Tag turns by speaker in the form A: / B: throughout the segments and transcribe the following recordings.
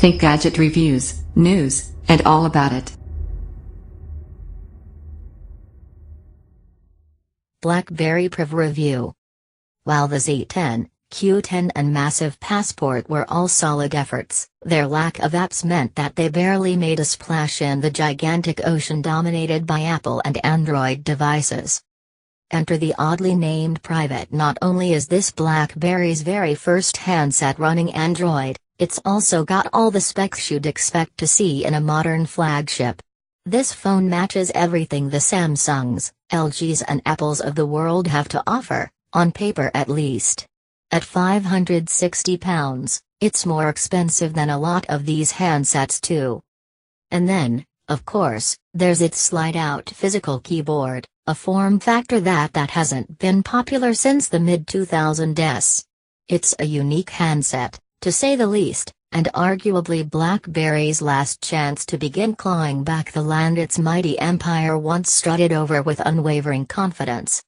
A: Think gadget reviews, news, and all about it.
B: BlackBerry Priv review. While the Z10, Q10 and Massive Passport were all solid efforts, their lack of apps meant that they barely made a splash in the gigantic ocean dominated by Apple and Android devices. Enter the oddly named Private. Not only is this BlackBerry's very first handset running Android, it's also got all the specs you'd expect to see in a modern flagship. This phone matches everything the Samsungs, LGs and Apples of the world have to offer, on paper at least. At £560, it's more expensive than a lot of these handsets too. And then, of course, there's its slide-out physical keyboard, a form factor that hasn't been popular since the mid-2000s. It's a unique handset, to say the least, and arguably BlackBerry's last chance to begin clawing back the land its mighty empire once strutted over with unwavering confidence.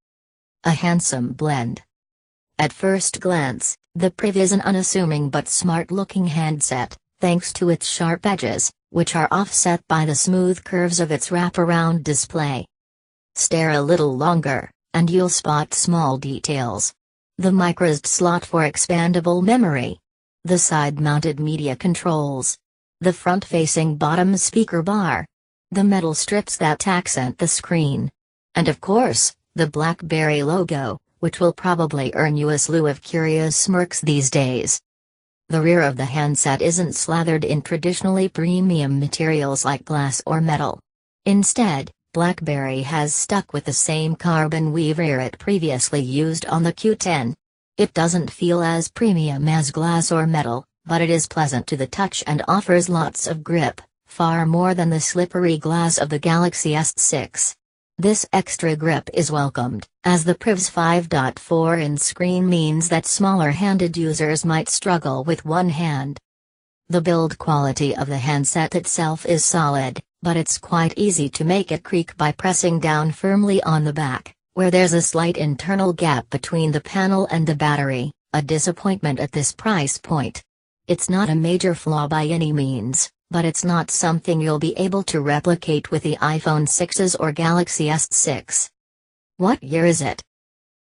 B: A handsome blend. At first glance, the Priv is an unassuming but smart-looking handset, thanks to its sharp edges, which are offset by the smooth curves of its wraparound display. Stare a little longer, and you'll spot small details. The microSD slot for expandable memory. The side-mounted media controls. The front-facing bottom speaker bar. The metal strips that accent the screen. And of course, the BlackBerry logo, which will probably earn you a slew of curious smirks these days. The rear of the handset isn't slathered in traditionally premium materials like glass or metal. Instead, BlackBerry has stuck with the same carbon weave rear it previously used on the Q10. It doesn't feel as premium as glass or metal, but it is pleasant to the touch and offers lots of grip, far more than the slippery glass of the Galaxy S6. This extra grip is welcomed, as the Priv's 5.4-inch screen means that smaller-handed users might struggle with one hand. The build quality of the handset itself is solid, but it's quite easy to make it creak by pressing down firmly on the back, where there's a slight internal gap between the panel and the battery, a disappointment at this price point. It's not a major flaw by any means, but it's not something you'll be able to replicate with the iPhone 6s or Galaxy S6. What year is it?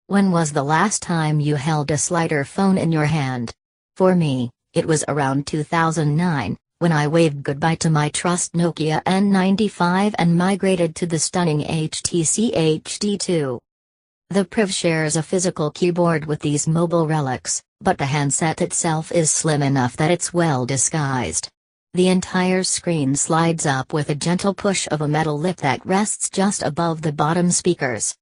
B: When was the last time you held a slider phone in your hand? For me, it was around 2009, when I waved goodbye to my trusty Nokia N95 and migrated to the stunning HTC HD2. The Priv shares a physical keyboard with these mobile relics, but the handset itself is slim enough that it's well disguised. The entire screen slides up with a gentle push of a metal lip that rests just above the bottom speakers.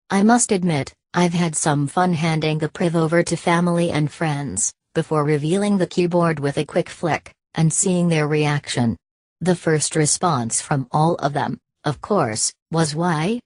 B: I must admit, I've had some fun handing the Priv over to family and friends, before revealing the keyboard with a quick flick, and seeing their reaction. The first response from all of them, of course, was why?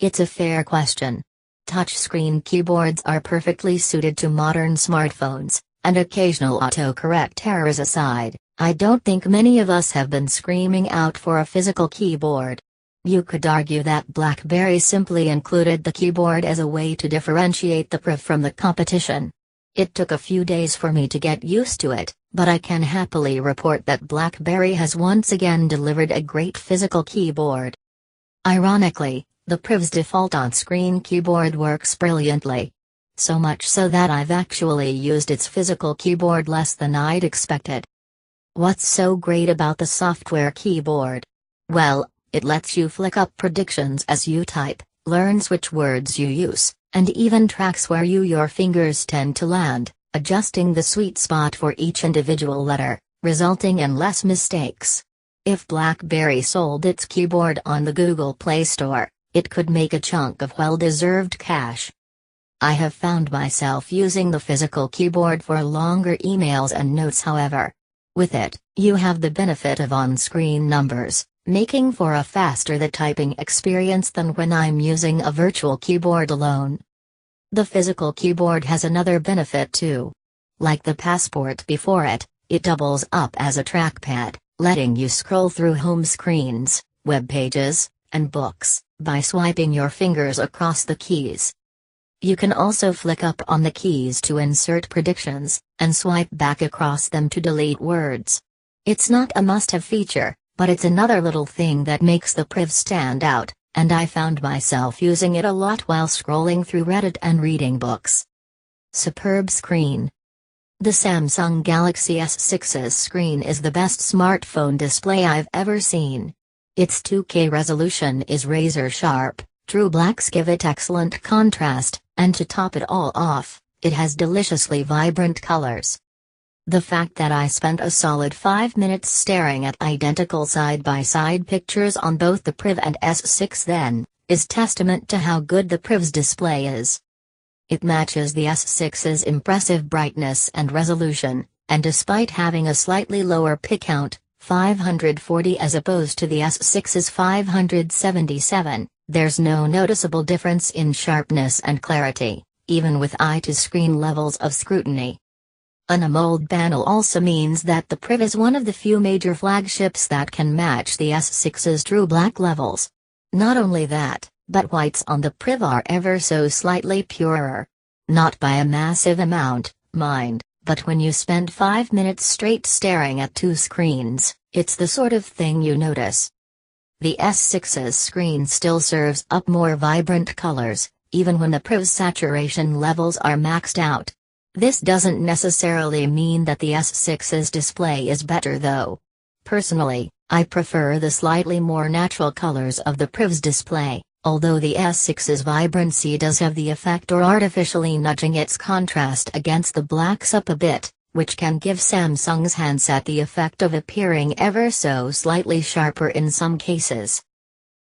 B: It's a fair question. Touchscreen keyboards are perfectly suited to modern smartphones, and occasional autocorrect errors aside, I don't think many of us have been screaming out for a physical keyboard. You could argue that BlackBerry simply included the keyboard as a way to differentiate the Priv from the competition. It took a few days for me to get used to it, but I can happily report that BlackBerry has once again delivered a great physical keyboard. Ironically, the Priv's default on-screen keyboard works brilliantly. So much so that I've actually used its physical keyboard less than I'd expected. What's so great about the software keyboard? Well, it lets you flick up predictions as you type, learns which words you use, and even tracks where your fingers tend to land, adjusting the sweet spot for each individual letter, resulting in less mistakes. If BlackBerry sold its keyboard on the Google Play Store, it could make a chunk of well-deserved cash. I have found myself using the physical keyboard for longer emails and notes, however. With it, you have the benefit of on-screen numbers, making for a faster typing experience than when I'm using a virtual keyboard alone. The physical keyboard has another benefit too. Like the Passport before it, it doubles up as a trackpad, letting you scroll through home screens, web pages, and books, by swiping your fingers across the keys. You can also flick up on the keys to insert predictions, and swipe back across them to delete words. It's not a must-have feature, but it's another little thing that makes the Priv stand out, and I found myself using it a lot while scrolling through Reddit and reading books. Superb screen. The Samsung Galaxy S6's screen is the best smartphone display I've ever seen. Its 2K resolution is razor sharp, true blacks give it excellent contrast, and to top it all off, it has deliciously vibrant colors. The fact that I spent a solid 5 minutes staring at identical side-by-side pictures on both the Priv and S6 then, is testament to how good the Priv's display is. It matches the S6's impressive brightness and resolution, and despite having a slightly lower pixel count, 540 as opposed to the S6's 577, there's no noticeable difference in sharpness and clarity, even with eye-to-screen levels of scrutiny. An AMOLED panel also means that the Priv is one of the few major flagships that can match the S6's true black levels. Not only that, but whites on the Priv are ever so slightly purer. Not by a massive amount, mind, but when you spend 5 minutes straight staring at two screens, it's the sort of thing you notice. The S6's screen still serves up more vibrant colors, even when the Priv's saturation levels are maxed out. This doesn't necessarily mean that the S6's display is better though. Personally, I prefer the slightly more natural colors of the Priv's display, although the S6's vibrancy does have the effect of artificially nudging its contrast against the blacks up a bit, which can give Samsung's handset the effect of appearing ever so slightly sharper in some cases.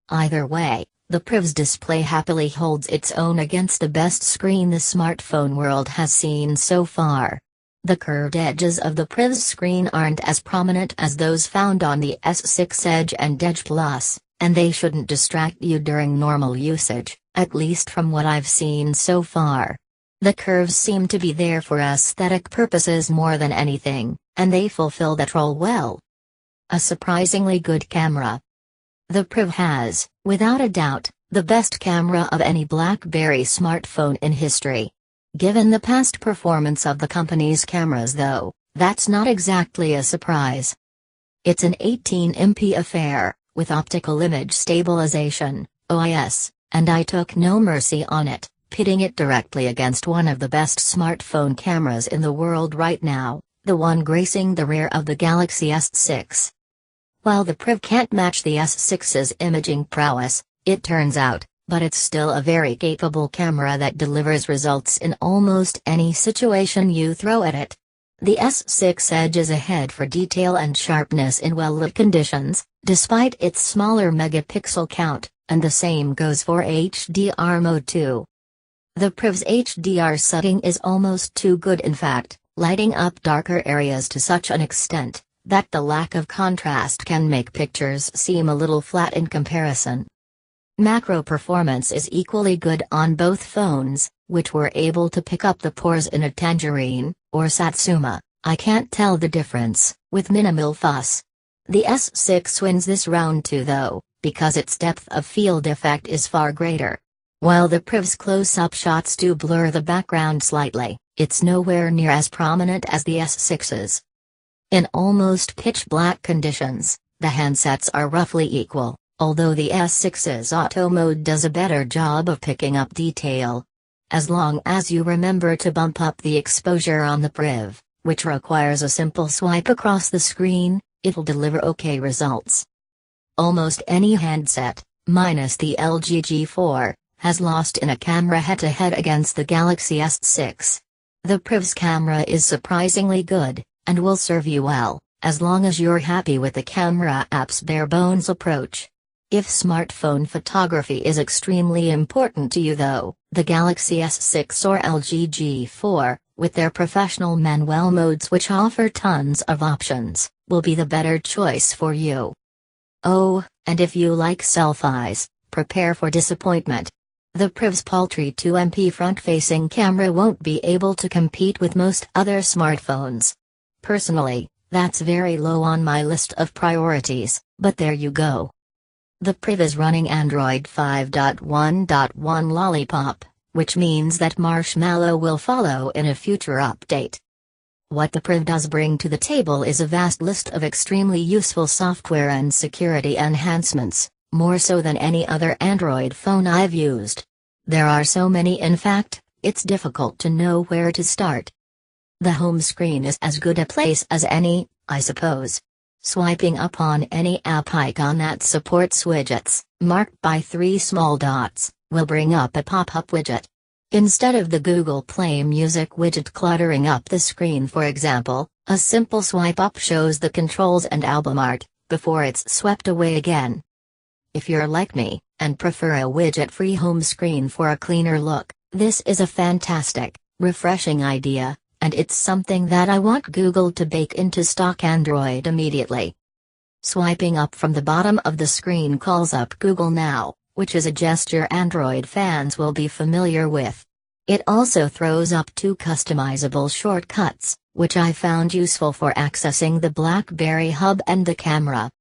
B: Either way, the Priv's display happily holds its own against the best screen the smartphone world has seen so far. The curved edges of the Priv's screen aren't as prominent as those found on the S6 Edge and Edge Plus, and they shouldn't distract you during normal usage, at least from what I've seen so far. The curves seem to be there for aesthetic purposes more than anything, and they fulfill that role well. A surprisingly good camera. The Priv has, without a doubt, the best camera of any BlackBerry smartphone in history. Given the past performance of the company's cameras though, that's not exactly a surprise. It's an 18MP affair, with optical image stabilization, OIS, and I took no mercy on it, pitting it directly against one of the best smartphone cameras in the world right now, the one gracing the rear of the Galaxy S6. While the Priv can't match the S6's imaging prowess, it turns out, but it's still a very capable camera that delivers results in almost any situation you throw at it. The S6 Edge is ahead for detail and sharpness in well-lit conditions, despite its smaller megapixel count, and the same goes for HDR mode too. The Priv's HDR setting is almost too good, in fact, lighting up darker areas to such an extent that the lack of contrast can make pictures seem a little flat in comparison. Macro performance is equally good on both phones, which were able to pick up the pores in a Tangerine or Satsuma. I can't tell the difference, with minimal fuss. The S6 wins this round too though, because its depth of field effect is far greater. While the Priv's close-up shots do blur the background slightly, it's nowhere near as prominent as the S6's. In almost pitch-black conditions, the handsets are roughly equal, although the S6's auto mode does a better job of picking up detail. As long as you remember to bump up the exposure on the Priv, which requires a simple swipe across the screen, it'll deliver okay results. Almost any handset, minus the LG G4, has lost in a camera head-to-head against the Galaxy S6. The Priv's camera is surprisingly good, and will serve you well, as long as you're happy with the camera app's bare-bones approach. If smartphone photography is extremely important to you though, the Galaxy S6 or LG G4, with their professional manual modes which offer tons of options, will be the better choice for you. Oh, and if you like selfies, prepare for disappointment. The Priv's paltry 2MP front-facing camera won't be able to compete with most other smartphones. Personally, that's very low on my list of priorities, but there you go. The Priv is running Android 5.1.1 Lollipop, which means that Marshmallow will follow in a future update. What the Priv does bring to the table is a vast list of extremely useful software and security enhancements, more so than any other Android phone I've used. There are so many, in fact, it's difficult to know where to start. The home screen is as good a place as any, I suppose. Swiping up on any app icon that supports widgets, marked by 3 small dots, will bring up a pop-up widget. Instead of the Google Play Music widget cluttering up the screen, for example, a simple swipe up shows the controls and album art, before it's swept away again. If you're like me, and prefer a widget-free home screen for a cleaner look, this is a fantastic, refreshing idea, and it's something that I want Google to bake into stock Android immediately. Swiping up from the bottom of the screen calls up Google Now, which is a gesture Android fans will be familiar with. It also throws up 2 customizable shortcuts, which I found useful for accessing the BlackBerry Hub and the camera.